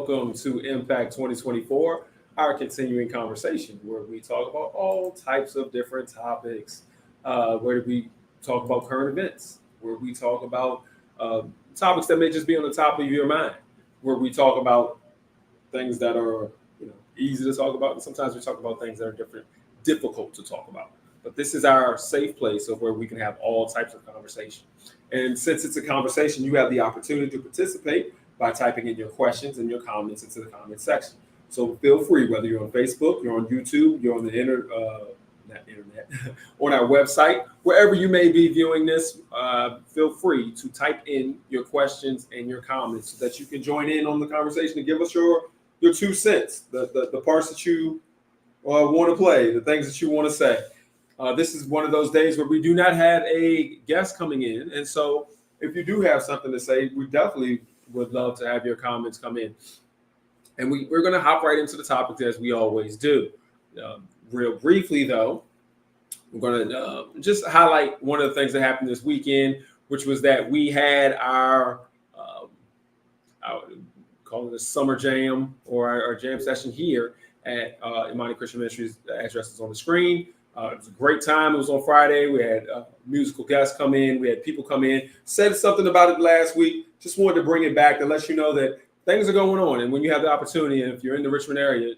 welcome to Impact 2024, our continuing conversation where we talk about all types of different topics. Where we talk about current events, where we talk about uh, topics that may just be on the top of your mind, where we talk about things that are easy to talk about, and sometimes we talk about things that are difficult to talk about. But this is our safe place of where we can have all types of conversation. And since it's a conversation, you have the opportunity to participate by typing in your questions and your comments into the comment section. So feel free, whether you're on Facebook, you're on YouTube, you're on the not internet, on our website, wherever you may be viewing this, feel free to type in your questions and your comments so that you can join in on the conversation and give us your 2 cents, the parts that you want to play, the things that you want to say. This is one of those days where we do not have a guest coming in. And so if you do have something to say, we definitely would love to have your comments come in. And we're going to hop right into the topics as we always do. Real briefly, though, we're going to just highlight one of the things that happened this weekend, which was that we had our call it a summer jam or our jam session here at Imani Christian Ministries. The address is on the screen. It was a great time. It was on Friday. We had musical guests come in. We had people come in. Said something about it last week. Just wanted to bring it back to let you know that things are going on. And when you have the opportunity, and if you're in the Richmond area,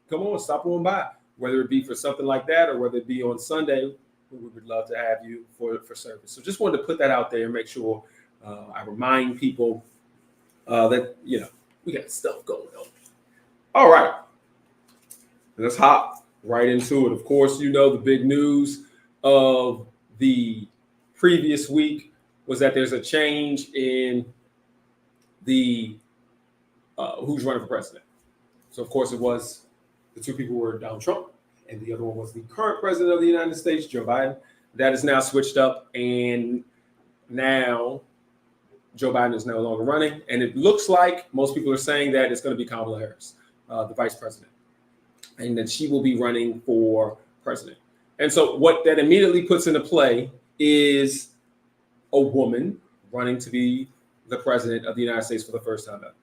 come on, stop on by. Whether it be for something like that or whether it be on Sunday, we would love to have you for service. So just wanted to put that out there and make sure I remind people that, we got stuff going on. All right. Let's hop right into it. Of course, the big news of the previous week was that there's a change in the who's running for president. So, of course, it was the two people were Donald Trump, and the other one was the current president of the United States, Joe Biden. That is now switched up, and now Joe Biden is no longer running. And it looks like most people are saying that it's going to be Kamala Harris, the vice president, and that she will be running for president. And so what that immediately puts into play is a woman running to be the president of the United States for the first time ever.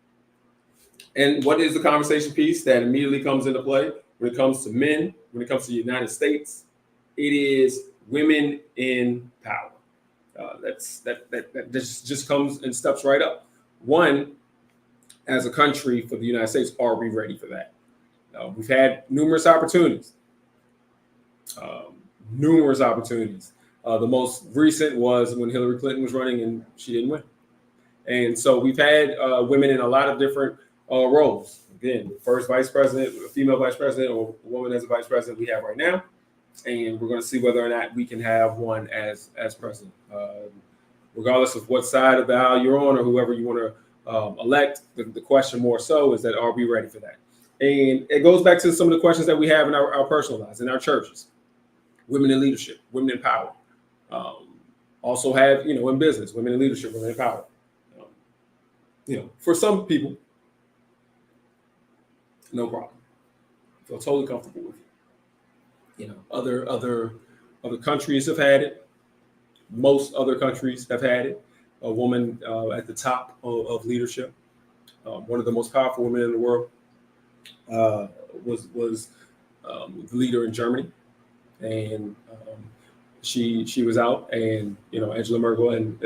And what is the conversation piece that immediately comes into play when it comes to men, when it comes to the United States? It is women in power. That just comes and steps right up. One, as a country for the United States, are we ready for that? We've had numerous opportunities. The most recent was when Hillary Clinton was running and she didn't win. And so we've had women in a lot of different roles. Again, first vice president, a female vice president, or a woman as a vice president we have right now. And we're going to see whether or not we can have one as president. Regardless of what side of the aisle you're on or whoever you want to elect, the question more so is that are we ready for that? And it goes back to some of the questions that we have in our personal lives, in our churches. Women in leadership, women in power. Also have, in business, women in leadership, women in power. For some people, no problem. Feel totally comfortable with it. Other countries have had it. Most other countries have had it. A woman at the top of leadership. One of the most powerful women in the world was the leader in Germany, and she was out, and Angela Merkel and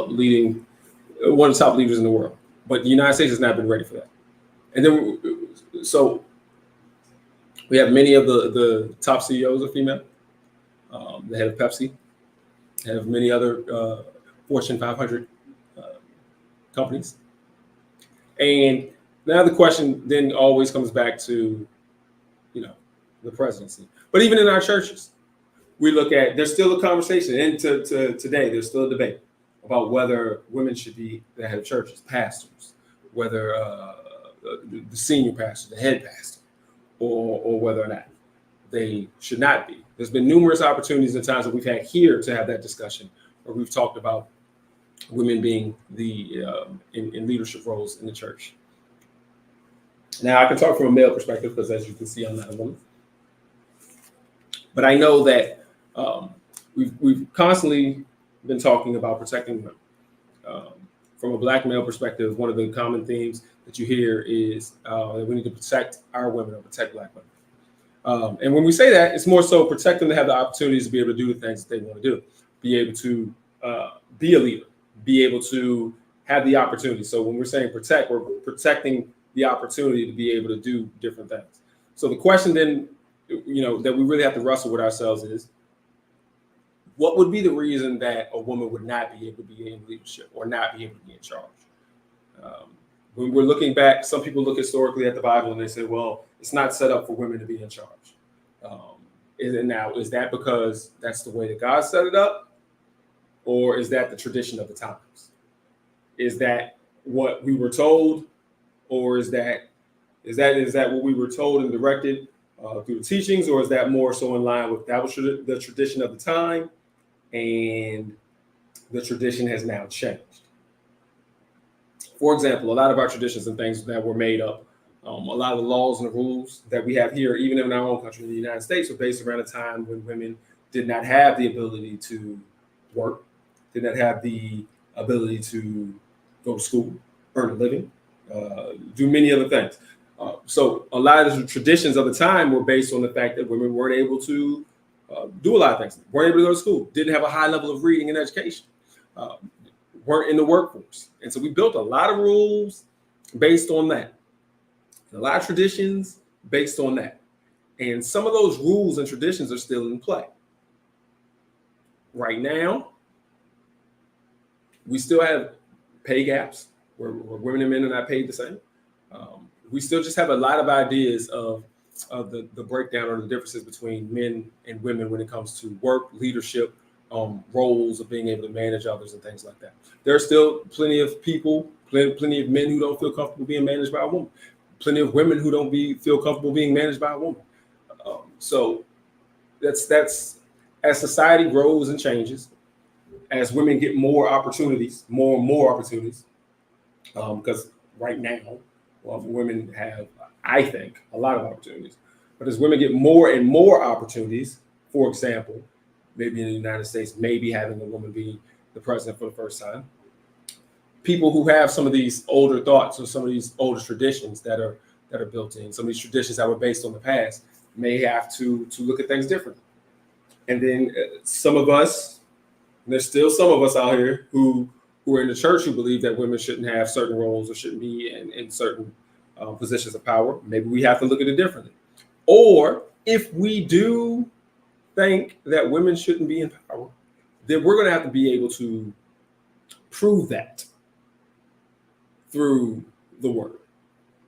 leading one of the top leaders in the world. But the United States has not been ready for that. And then, so we have many of the top CEOs are female. The head of Pepsi, have many other Fortune 500 companies. And now the question then always comes back to, the presidency. But even in our churches, we look at, there's still a conversation, and to today, there's still a debate about whether women should be the head of churches, pastors, whether the senior pastor, the head pastor, or whether or not they should not be. There's been numerous opportunities and times that we've had here to have that discussion, where we've talked about women being in leadership roles in the church. Now, I can talk from a male perspective because, as you can see, I'm not a woman. But I know that we've constantly been talking about protecting women from a Black male perspective, one of the common themes that you hear is that we need to protect our women or protect Black women. And when we say that, it's more so protect them to have the opportunities to be able to do the things that they want to do, be able to be a leader, be able to have the opportunity. So when we're saying protect, we're protecting the opportunity to be able to do different things. So the question then, that we really have to wrestle with ourselves is, what would be the reason that a woman would not be able to be in leadership or not be able to be in charge? When we're looking back, some people look historically at the Bible and they say, well, it's not set up for women to be in charge. Is that because that's the way that God set it up? Or is that the tradition of the times? Is that what we were told? Or is that what we were told and directed through the teachings? Or is that more so in line with that was the tradition of the time? And the tradition has now changed. For example, a lot of our traditions and things that were made up, a lot of the laws and the rules that we have here, even in our own country, in the United States, are based around a time when women did not have the ability to work, did not have the ability to go to school, earn a living, do many other things. So a lot of the traditions of the time were based on the fact that women weren't able to do a lot of things, weren't able to go to school, didn't have a high level of reading and education, weren't in the workforce. And so we built a lot of rules based on that, a lot of traditions based on that. And some of those rules and traditions are still in play. Right now, we still have pay gaps where women and men are not paid the same. We still just have a lot of ideas of the breakdown or the differences between men and women when it comes to work, leadership, roles of being able to manage others and things like that. There are still plenty of people, plenty of men who don't feel comfortable being managed by a woman, plenty of women who don't feel comfortable being managed by a woman. So that's as society grows and changes, as women get more opportunities, more and more opportunities, because right now, women have, I think, a lot of opportunities. But as women get more and more opportunities, for example, maybe in the United States, maybe having a woman be the president for the first time, people who have some of these older thoughts or some of these older traditions that are built in, some of these traditions that were based on the past, may have to look at things differently. And then some of us, and there's still some of us out here who are in the church who believe that women shouldn't have certain roles or shouldn't be in certain positions of power. Maybe we have to look at it differently. Or if we do think that women shouldn't be in power, then we're going to have to be able to prove that through the word.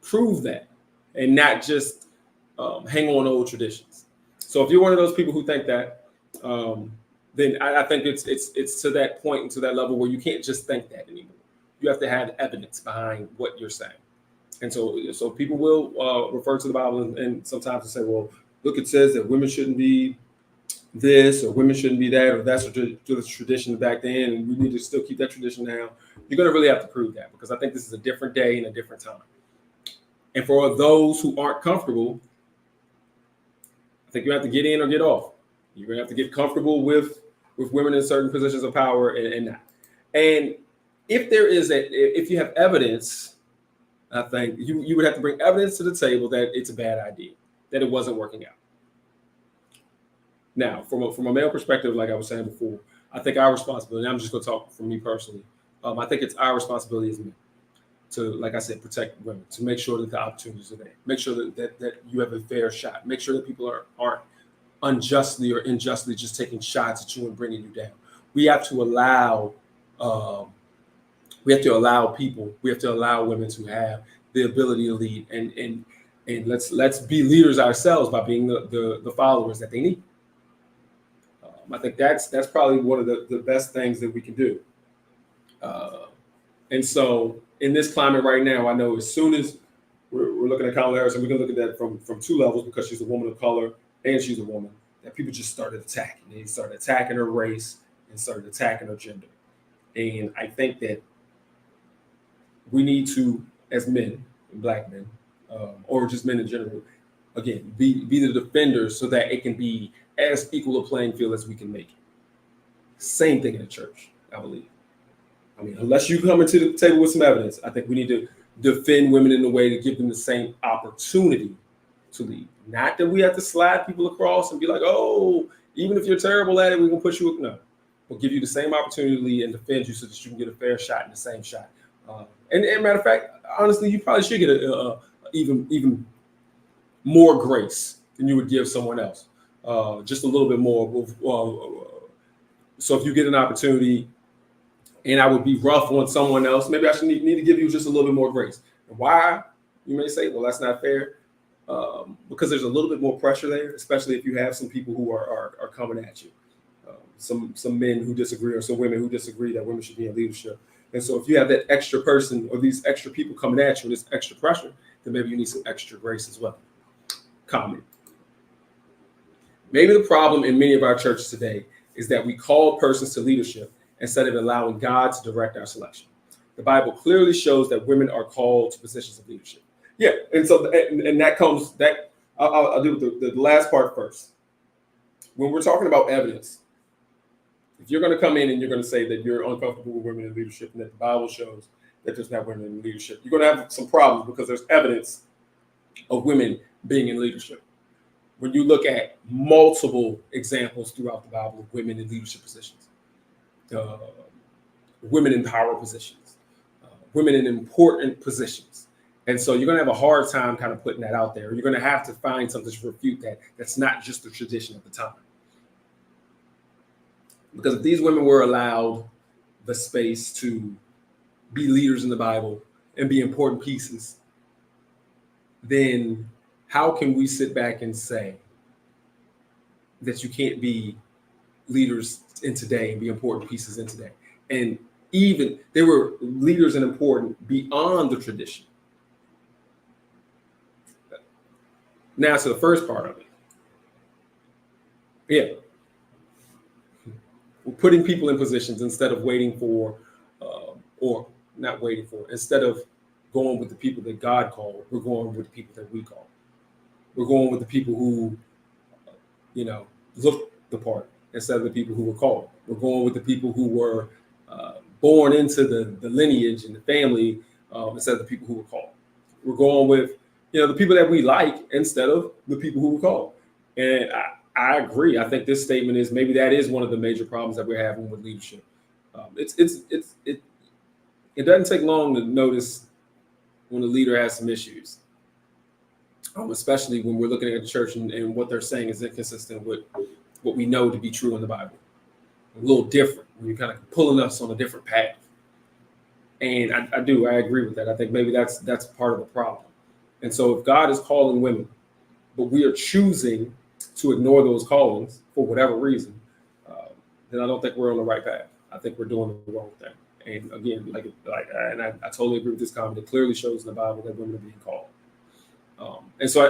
Prove that, and not just hang on old traditions. So if you're one of those people who think that, then I think it's to that point and to that level where you can't just think that anymore. You have to have evidence behind what you're saying. And so people will refer to the Bible and sometimes say, well, look, it says that women shouldn't be this or women shouldn't be that, or that's the tradition back then, and we need to still keep that tradition now. You're going to really have to prove that, because I think this is a different day and a different time. And for those who aren't comfortable, I think you have to get in or get off. You're going to have to get comfortable with women in certain positions of power and not. And if you have evidence, I think you would have to bring evidence to the table that it's a bad idea, that it wasn't working out. Now, from a male perspective, like I was saying before, I think our responsibility, and I'm just going to talk for me personally, I think it's our responsibility as men to, like I said, protect women, to make sure that the opportunities are there, make sure that you have a fair shot, make sure that people aren't unjustly or unjustly just taking shots at you and bringing you down. We have to allow people, we have to allow women to have the ability to lead, and let's be leaders ourselves by being the followers that they need. I think that's probably one of the best things that we can do. And so in this climate right now, I know as soon as we're looking at Kamala Harris, and we're going to look at that from two levels, because she's a woman of color and she's a woman, that people just started attacking. They started attacking her race and started attacking her gender. And I think that we need to, as men, Black men, or just men in general, again, be the defenders so that it can be as equal a playing field as we can make it. Same thing in the church, I believe. I mean, unless you come into the table with some evidence, I think we need to defend women in a way to give them the same opportunity to lead. Not that we have to slide people across and be like, oh, even if you're terrible at it, we're gonna push you. No, we'll give you the same opportunity to lead and defend you so that you can get a fair shot in the same shot. And matter of fact, honestly, you probably should get even more grace than you would give someone else. Just a little bit more. So if you get an opportunity, and I would be rough on someone else, maybe I should need to give you just a little bit more grace. And why? You may say, well, that's not fair. Because there's a little bit more pressure there, especially if you have some people who are coming at you. Some men who disagree, or some women who disagree that women should be in leadership. And so if you have that extra person or these extra people coming at you and this extra pressure, then maybe you need some extra grace as well. Comment. Maybe the problem in many of our churches today is that we call persons to leadership instead of allowing God to direct our selection. The Bible clearly shows that women are called to positions of leadership. Yeah, and so and that comes that I'll do the last part first. When we're talking about evidence, if you're going to come in and you're going to say that you're uncomfortable with women in leadership and that the Bible shows that there's not women in leadership, you're going to have some problems because there's evidence of women being in leadership. When you look at multiple examples throughout the Bible of women in leadership positions, women in power positions, women in important positions. And so you're going to have a hard time kind of putting that out there. You're going to have to find something to refute that. That's not just the tradition of the time. Because if these women were allowed the space to be leaders in the Bible and be important pieces, then how can we sit back and say that you can't be leaders in today and be important pieces in today? And even they were leaders and important beyond the tradition. Now to the first part of it. Yeah. We're putting people in positions instead of waiting for, or not waiting for, instead of going with the people that God called, we're going with the people that we call. We're going with the people who, look the part instead of the people who were called. We're going with the people who were born into the lineage and the family instead of the people who were called. We're going with, the people that we like instead of the people who were called. And I agree. I think this statement is maybe that is one of the major problems that we're having with leadership. It doesn't take long to notice when a leader has some issues, especially when we're looking at the church and what they're saying is inconsistent with what we know to be true in the Bible. A little different when you're kind of pulling us on a different path. And I agree with that. I think maybe that's part of the problem. And so if God is calling women, but we are choosing to ignore those callings for whatever reason, then I don't think we're on the right path. I think we're doing the wrong thing. And again, I totally agree with this comment. It clearly shows in the Bible that women are being called. And so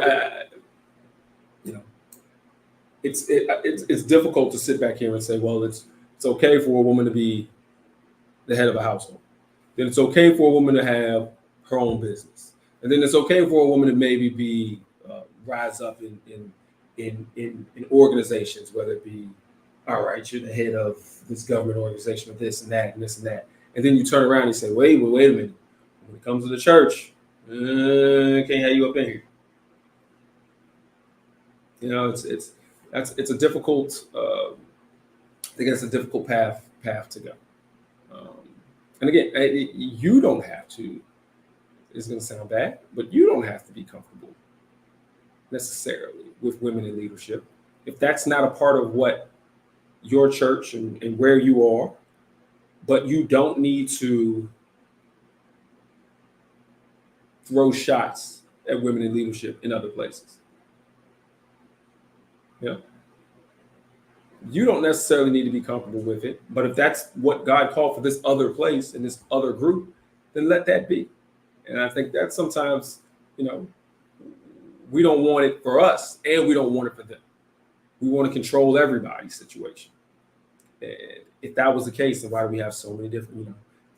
it's difficult to sit back here and say, well, it's okay for a woman to be the head of a household. Then it's okay for a woman to have her own business. And then it's okay for a woman to maybe rise up in organizations, whether it be, all right, you're the head of this government organization with this and that and this and that. And then you turn around and you say, wait a minute. When it comes to the church, can't have you up in here. It's a difficult. I think it's a difficult path to go. And again, you don't have to. It's going to sound bad, but you don't have to be comfortable necessarily with women in leadership. If that's not a part of what your church and where you are, but you don't need to throw shots at women in leadership in other places. Yeah. You don't necessarily need to be comfortable with it, but if that's what God called for this other place in this other group, then let that be. And I think that sometimes, we don't want it for us and we don't want it for them. We want to control everybody's situation. And if that was the case, then why do we have so many different,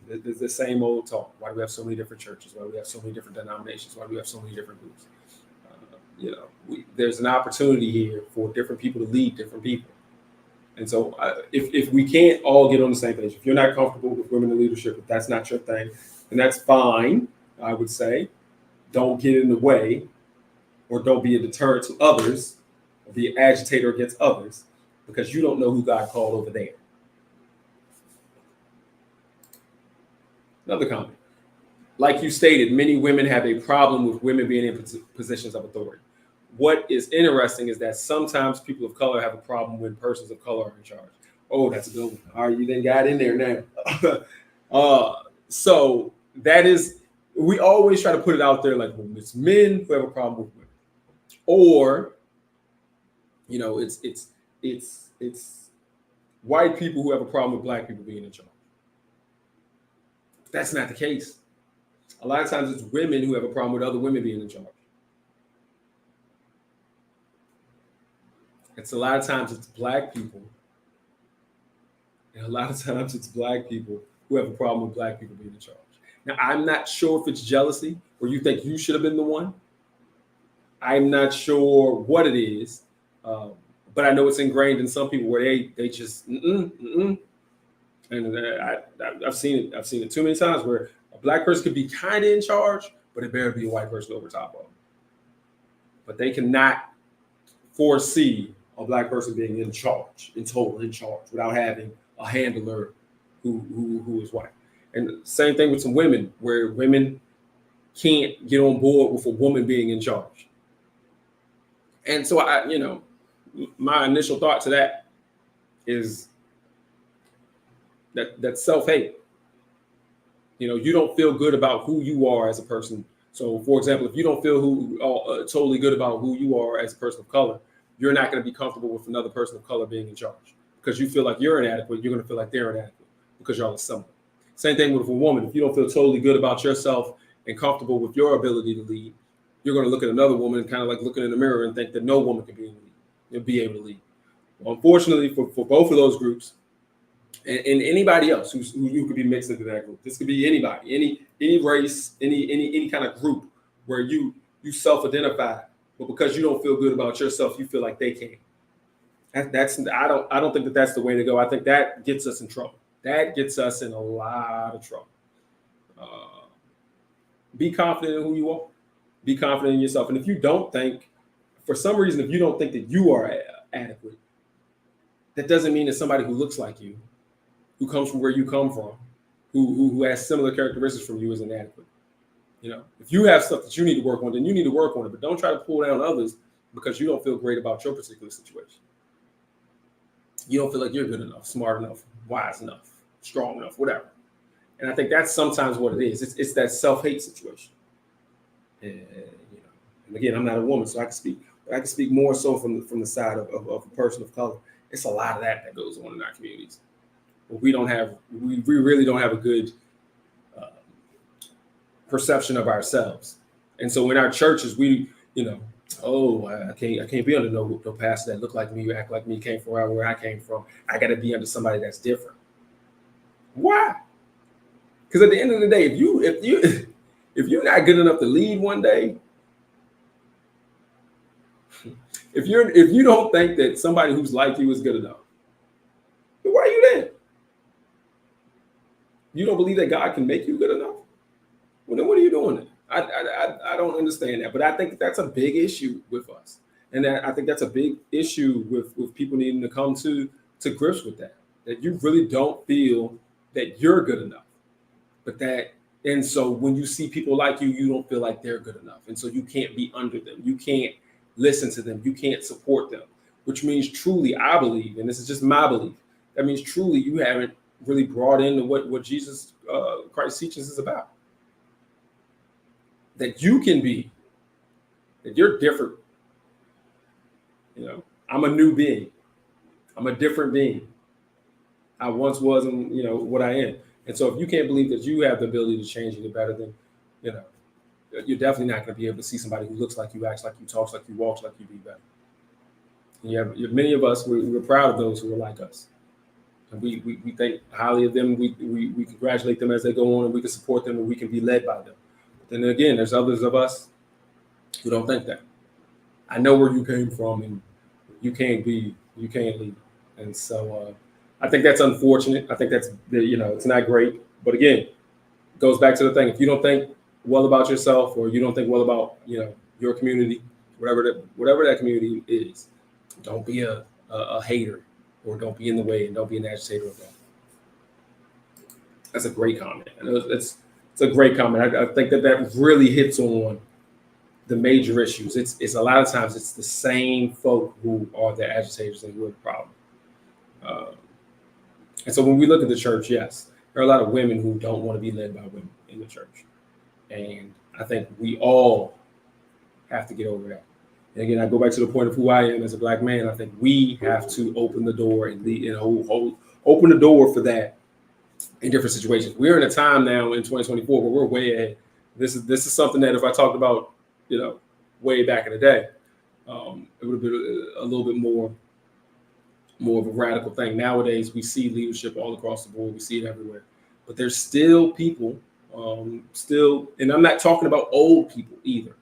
there's the same old talk. Why do we have so many different churches? Why do we have so many different denominations? Why do we have so many different groups? There's an opportunity here for different people to lead different people. And so, if we can't all get on the same page, if you're not comfortable with women in leadership, if that's not your thing, then that's fine. I would say, don't get in the way, or don't be a deterrent to others, or be an agitator against others, because you don't know who God called over there. Another comment. Like you stated, many women have a problem with women being in positions of authority. What is interesting is that sometimes people of color have a problem when persons of color are in charge. Oh, that's a good one. All right, you then got in there now. So that is, we always try to put it out there like, well, it's men who have a problem with women, or it's white people who have a problem with black people being in charge. That's not the case. A lot of times it's women who have a problem with other women being in charge. A lot of times it's black people. And a lot of times it's black people who have a problem with black people being in charge. Now, I'm not sure if it's jealousy or you think you should have been the one. I'm not sure what it is. But I know it's ingrained in some people where they just, And I've seen it. I've seen it too many times where a black person could be kind of in charge, but it better be a white person over top of them. But they cannot foresee a black person being in charge, in total in charge, without having a handler who is white. And same thing with some women, where women can't get on board with a woman being in charge. And so my initial thought to that is that self-hate. You don't feel good about who you are as a person. So, for example, if you don't feel totally good about who you are as a person of color, you're not going to be comfortable with another person of color being in charge, because you feel like you're inadequate. You're going to feel like they're inadequate because y'all are similar. Same thing with a woman. If you don't feel totally good about yourself and comfortable with your ability to lead, you're going to look at another woman and kind of like looking in the mirror and think that no woman can be able to lead. Well, unfortunately, for both of those groups, and anybody else who could be mixed into that group, this could be anybody, any race, any kind of group where you self-identify, but because you don't feel good about yourself, you feel like they can't. I don't think that that's the way to go. I think that gets us in trouble. That gets us in a lot of trouble. Be confident in who you are. Be confident in yourself. And if you don't think, for some reason, if you don't think that you are adequate, that doesn't mean that somebody who looks like you, who comes from where you come from, who has similar characteristics from you, is inadequate. If you have stuff that you need to work on, then you need to work on it. But don't try to pull down others because you don't feel great about your particular situation. You don't feel like you're good enough, smart enough, wise enough, strong enough, whatever. And I think that's sometimes what it is. It's that self-hate situation. And again, I'm not a woman, so I can speak more so from the side of a person of color. It's a lot of that goes on in our communities. But we really don't have a good perception of ourselves. And so in our churches, I can't be under no pastor that look like me, act like me, came from where I came from. I got to be under somebody that's different. Why? Because at the end of the day, if you're not good enough to lead one day, if you don't think that somebody who's like you is good enough, then why are you there? You don't believe that God can make you good enough? Well, then what are you doing there? I don't understand that, but I think that's a big issue with us, and I think that's a big issue with people needing to come to grips with that you really don't feel that you're good enough, and so when you see people like you, you don't feel like they're good enough, and so you can't be under them, you can't listen to them, you can't support them, which means truly, I believe, and this is just my belief, that means truly you haven't really brought into what Jesus Christ teaches is about. That you can be, that you're different. I'm a new being. I'm a different being. I once wasn't, what I am. And so if you can't believe that you have the ability to change and get better, then, you're definitely not going to be able to see somebody who looks like you, acts like you, talks like you, walks like you, be better. And you have many of us, we're proud of those who are like us. And we think highly of them. We congratulate them as they go on, and we can support them, and we can be led by them. Then again, there's others of us who don't think that. I know where you came from, and you can't lead. And so I think that's unfortunate. I think that's, it's not great. But again, it goes back to the thing. If you don't think well about yourself, or you don't think well about, your community, whatever that community is, don't be a hater, or don't be in the way, and don't be an agitator of that. That's a great comment. It's a great comment. I think that really hits on the major issues. It's a lot of times it's the same folk who are the agitators and who are the problem. Uh, and so when we look at the church, yes, there are a lot of women who don't want to be led by women in the church, and I think we all have to get over that. And again, I go back to the point of who I am as a Black man. I think we have to open the door and lead, open the door for that in different situations. We're in a time now in 2024 where we're way ahead. This is something that if I talked about, way back in the day, it would have been a little bit more of a radical thing. Nowadays, we see leadership all across the board. We see it everywhere. But there's still people, and I'm not talking about old people either.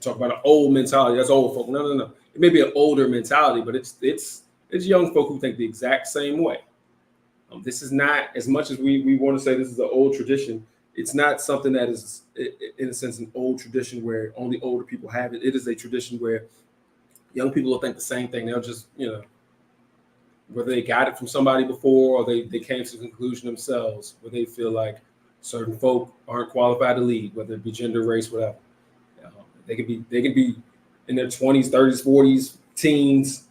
Talk about an old mentality. That's old folk. No. It may be an older mentality, but it's young folk who think the exact same way. This is not, as much as we want to say this is an old tradition, it's not something that is, in a sense, an old tradition where only older people have it. It is a tradition where young people will think the same thing. They'll just, whether they got it from somebody before, or they came to the conclusion themselves, where they feel like certain folk aren't qualified to lead, whether it be gender, race, whatever. They could be in their 20s, 30s, 40s, teens,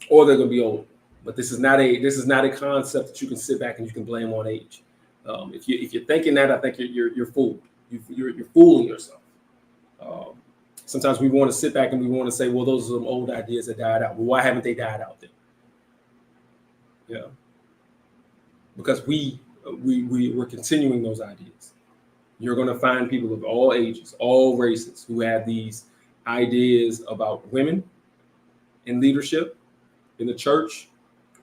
or they're going to be old. But this is not a concept that you can sit back and you can blame on age. If you're thinking that, I think you're fooled. You're fooling yourself. Sometimes we want to sit back and we want to say, well, those are some old ideas that died out. Well, why haven't they died out then? Because we're continuing those ideas. You're going to find people of all ages, all races, who have these ideas about women in leadership, in the church,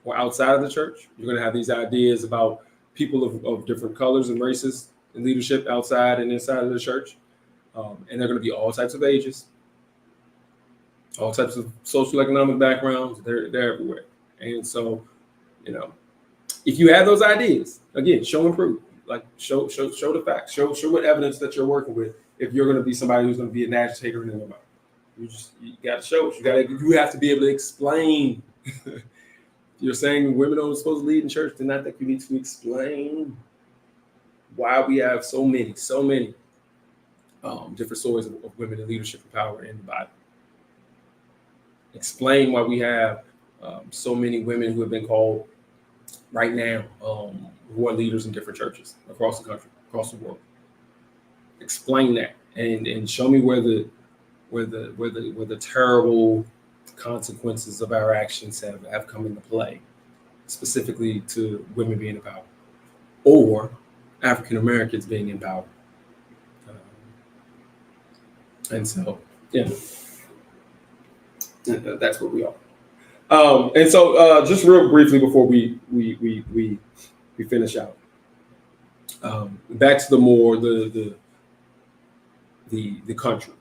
or outside of the church. You're going to have these ideas about people of different colors and races in leadership outside and inside of the church. And they're going to be all types of ages, all types of social economic backgrounds. They're everywhere. And so, if you have those ideas, again, show and prove. Like show the facts. Show what evidence that you're working with. If you're going to be somebody who's going to be an agitator in the moment, you got to show it. You have to be able to explain. You're saying women aren't supposed to lead in church, then I think you need to explain why we have so many different stories of women in leadership and power in the Bible. Explain why we have so many women who have been called right now, who are leaders in different churches across the country, across the world. Explain that and show me where the terrible consequences of our actions have come into play, specifically to women being in power or African Americans being in power. And so, that's what we are. And so, just real briefly before we finish out, back to the country.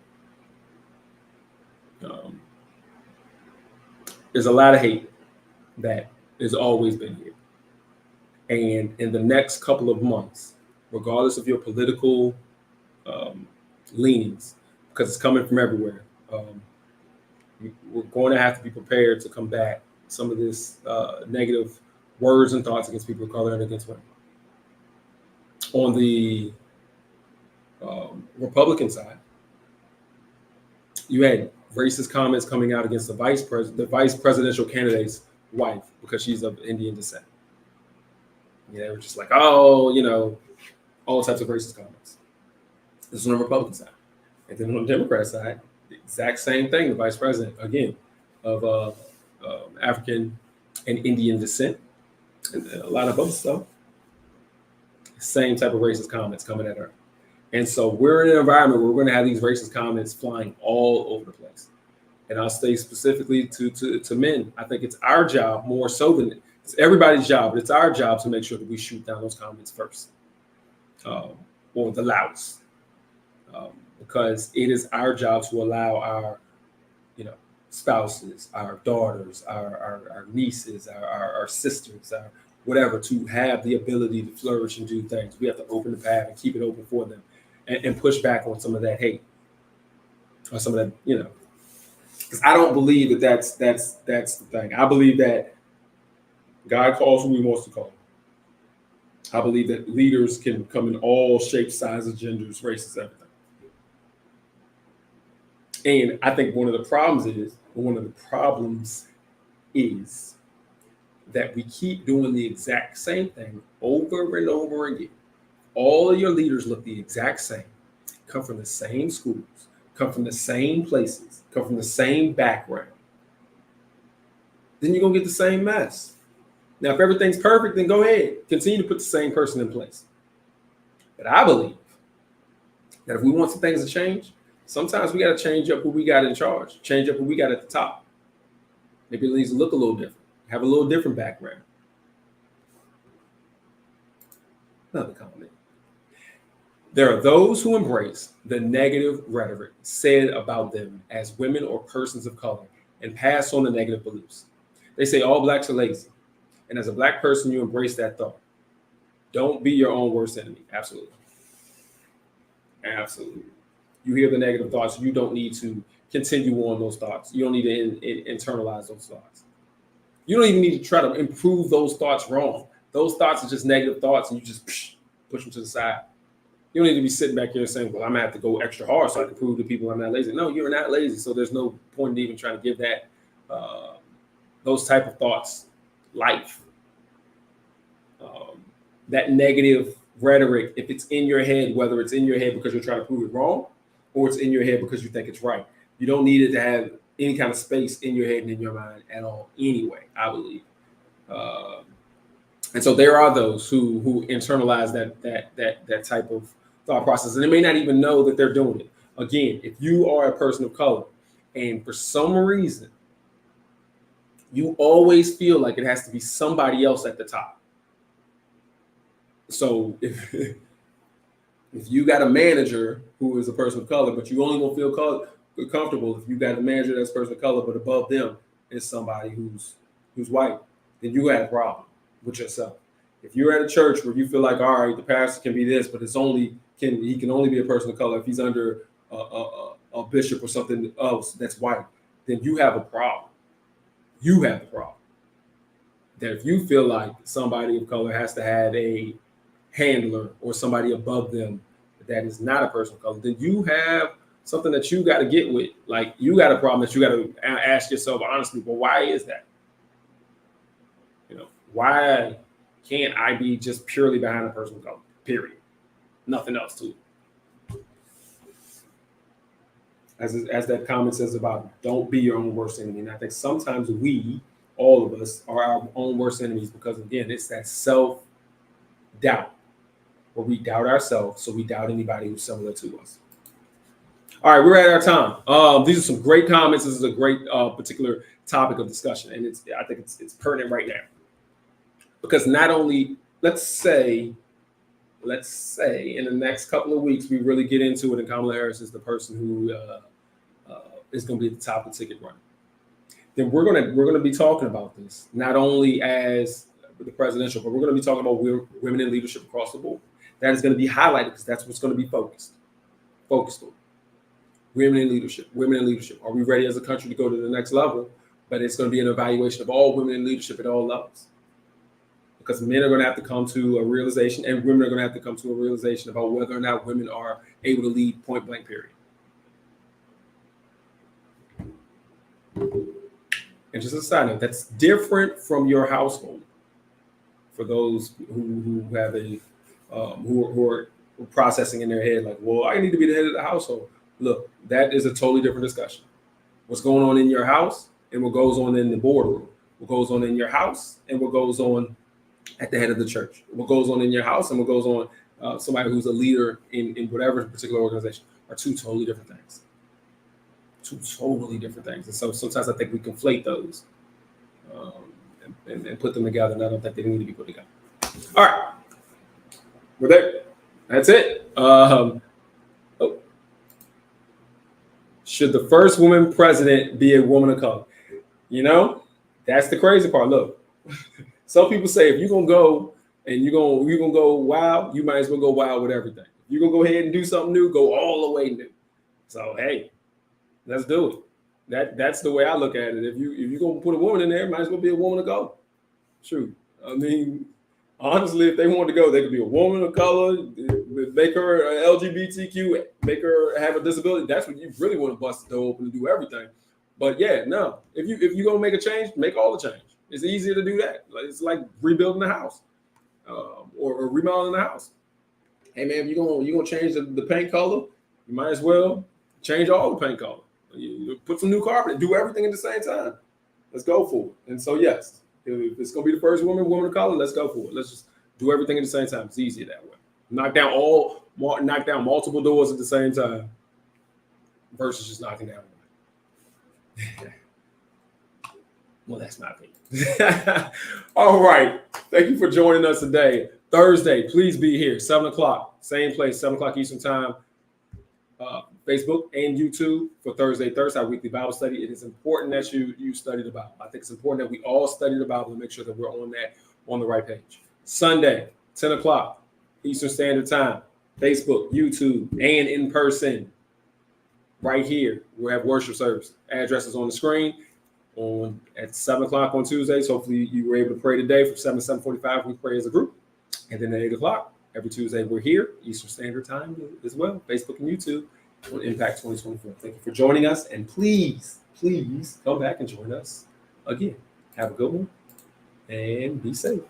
There's a lot of hate that has always been here, and in the next couple of months, regardless of your political leanings, because it's coming from everywhere, we're going to have to be prepared to combat some of this negative words and thoughts against people of color and against women. On the Republican side, you had racist comments coming out against the vice presidential candidate's wife because she's of Indian descent. They were just like, all types of racist comments. This is on the Republican side. And then on the Democrat side, the exact same thing. The vice president, again, of African and Indian descent, and a lot of other stuff. Same type of racist comments coming at her. And so we're in an environment where we're going to have these racist comments flying all over the place. And I'll stay specifically to men. I think it's our job more so than it's everybody's job, but it's our job to make sure that we shoot down those comments first, or the loudest, because it is our job to allow our, spouses, our daughters, our nieces, our sisters, our whatever, to have the ability to flourish and do things. We have to open the path and keep it open for them, and push back on some of that hate or some of that, because I don't believe that that's the thing. I believe that God calls who He wants to call. I believe that leaders can come in all shapes, sizes, genders, races, everything. And I think one of the problems is that we keep doing the exact same thing over and over again. All of your leaders look the exact same, come from the same schools, come from the same places, come from the same background. Then you're going to get the same mess. Now, if everything's perfect, then go ahead. Continue to put the same person in place. But I believe that if we want some things to change, sometimes we got to change up who we got in charge, change up who we got at the top. Maybe it needs to look a little different, have a little different background. Another comment. There are those who embrace the negative rhetoric said about them as women or persons of color and pass on the negative beliefs. They say all blacks are lazy. And as a black person, you embrace that thought. Don't be your own worst enemy. Absolutely. Absolutely. You hear the negative thoughts. You don't need to continue on those thoughts. You don't need to internalize those thoughts. You don't even need to try to improve those thoughts wrong. Those thoughts are just negative thoughts, and you just push them to the side. You don't need to be sitting back here saying, well, I'm going to have to go extra hard so I can prove to people I'm not lazy. No, you're not lazy. So there's no point in even trying to give that those type of thoughts life. That negative rhetoric, if it's in your head, whether it's in your head because you're trying to prove it wrong or it's in your head because you think it's right, you don't need it to have any kind of space in your head and in your mind at all anyway, I believe. And so there are those who internalize that type of thought process, and they may not even know that they're doing it. Again, if you are a person of color and for some reason you always feel like it has to be somebody else at the top. So if you got a manager who is a person of color, but you only gonna feel comfortable if you got a manager that's a person of color, but above them is somebody who's white, then you got a problem with yourself. If you're at a church where you feel like, all right, the pastor can be this, but he can only be a person of color if he's under a bishop or something else that's white, then you have a problem. You have a problem. That if you feel like somebody of color has to have a handler or somebody above them that is not a person of color, then you have something that you got to get with. Like, you got a problem that you got to ask yourself honestly, well, why is that? Why can't I be just purely behind a person of color? Period. Nothing else to it. As that comment says about don't be your own worst enemy. And I think sometimes all of us, are our own worst enemies because, again, it's that self-doubt where we doubt ourselves, so we doubt anybody who's similar to us. All right, we're at our time. These are some great comments. This is a great particular topic of discussion, and I think it's pertinent right now. Because not only, let's say in the next couple of weeks, we really get into it and Kamala Harris is the person who is going to be at the top of the ticket run. Then we're going to be talking about this, not only as the presidential, but we're going to be talking about women in leadership across the board. That is going to be highlighted because that's what's going to be focused on. Women in leadership. Are we ready as a country to go to the next level? But it's going to be an evaluation of all women in leadership at all levels. Because men are going to have to come to a realization, and women are going to have to come to a realization about whether or not women are able to lead point blank, period. And just a side note, that's different from your household. For those who have who are processing in their head like, well, I need to be the head of the household. Look, that is a totally different discussion. What's going on in your house and what goes on in the boardroom. What goes on in your house and what goes on at the head of the church. What goes on in your house and what goes on somebody who's a leader in whatever particular organization are two totally different things. And so sometimes I think we conflate those and put them together, and I don't think they need to be put together. All right. We're there. That's it. Should the first woman president be a woman of color? You know, that's the crazy part. Look, some people say if you're gonna go and you're gonna go wild, you might as well go wild with everything. If you're gonna go ahead and do something new, go all the way new. So hey, let's do it. That's the way I look at it. If you're gonna put a woman in there, might as well be a woman to go. True. I mean, honestly, if they want to go, they could be a woman of color, make her LGBTQ, make her have a disability. That's what you really want to bust the door open to do everything. But yeah, no. If you're gonna make a change, make all the change. It's easier to do that. It's like rebuilding the house, or remodeling the house. Hey man, if you're gonna change the paint color, you might as well change all the paint color. You put some new carpet, do everything at the same time. Let's go for it. And so yes, if it's gonna be the first woman of color, let's go for it. Let's just do everything at the same time. It's easier that way. Knock down multiple doors at the same time versus just knocking down one. Well, that's my opinion. All right. Thank you for joining us today. Thursday, please be here, 7 o'clock, same place, 7 o'clock Eastern time. Facebook and YouTube for Thursday, our weekly Bible study. It is important that you study the Bible. I think it's important that we all study the Bible and make sure that we're on the right page. Sunday, 10 o'clock Eastern Standard Time, Facebook, YouTube, and in person. Right here, we'll have worship service. Addresses on the screen. At 7 o'clock on Tuesdays. Hopefully you were able to pray today from 7 to 7:45. We pray as a group. And then at 8 o'clock every Tuesday, we're here, Eastern Standard Time as well, Facebook and YouTube on Impact 2024. Thank you for joining us. And please come back and join us again. Have a good one and be safe.